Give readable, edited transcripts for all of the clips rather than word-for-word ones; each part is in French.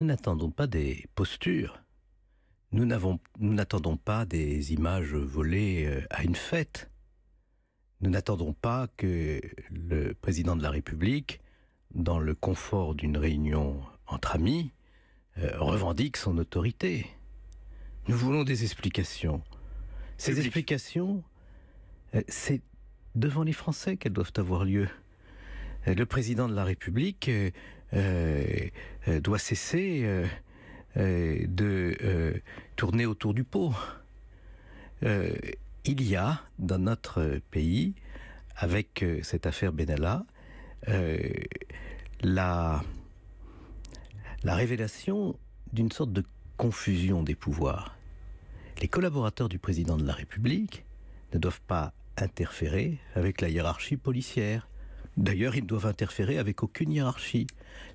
Nous n'attendons pas des postures. Nous n'attendons pas des images volées à une fête. Nous n'attendons pas que le président de la République, dans le confort d'une réunion entre amis, revendique son autorité. Nous voulons des explications. Ces explications, c'est devant les Français qu'elles doivent avoir lieu. Le président de la République doit cesser de tourner autour du pot. Il y a dans notre pays, avec cette affaire Benalla, la révélation d'une sorte de confusion des pouvoirs. Les collaborateurs du président de la République ne doivent pas interférer avec la hiérarchie policière. D'ailleurs, ils ne doivent interférer avec aucune hiérarchie.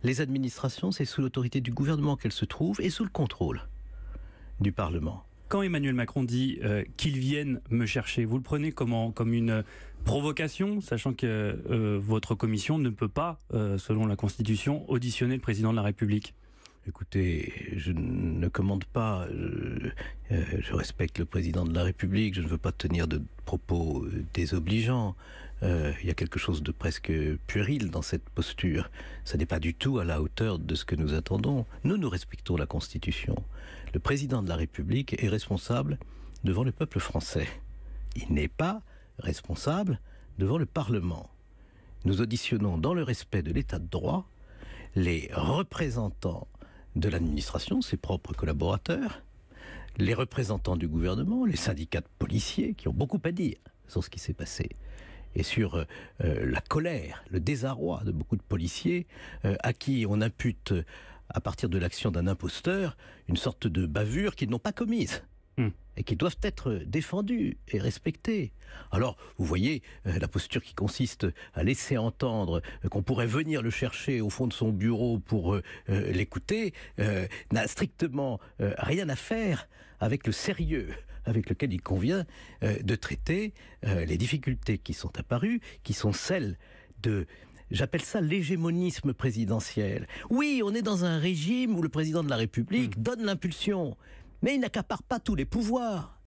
Les administrations, c'est sous l'autorité du gouvernement qu'elles se trouvent et sous le contrôle du Parlement. Quand Emmanuel Macron dit qu'ils viennent me chercher, vous le prenez comme une provocation, sachant que votre commission ne peut pas, selon la Constitution, auditionner le président de la République? Écoutez, je ne commande pas, je respecte le président de la République, je ne veux pas tenir de propos désobligeants. Il y a quelque chose de presque puéril dans cette posture. Ça n'est pas du tout à la hauteur de ce que nous attendons. Nous respectons la Constitution. Le président de la République est responsable devant le peuple français. Il n'est pas responsable devant le Parlement. Nous auditionnons dans le respect de l'état de droit les représentants de l'administration, ses propres collaborateurs, les représentants du gouvernement, les syndicats de policiers qui ont beaucoup à dire sur ce qui s'est passé et sur la colère, le désarroi de beaucoup de policiers à qui on impute, à partir de l'action d'un imposteur, une sorte de bavure qu'ils n'ont pas commise. Et qui doivent être défendus et respectés. Alors, vous voyez, la posture qui consiste à laisser entendre qu'on pourrait venir le chercher au fond de son bureau pour l'écouter, n'a strictement rien à faire avec le sérieux avec lequel il convient de traiter les difficultés qui sont apparues, qui sont celles de... J'appelle ça l'hégémonisme présidentiel. Oui, on est dans un régime où le président de la République donne l'impulsion, mais il n'accapare pas tous les pouvoirs.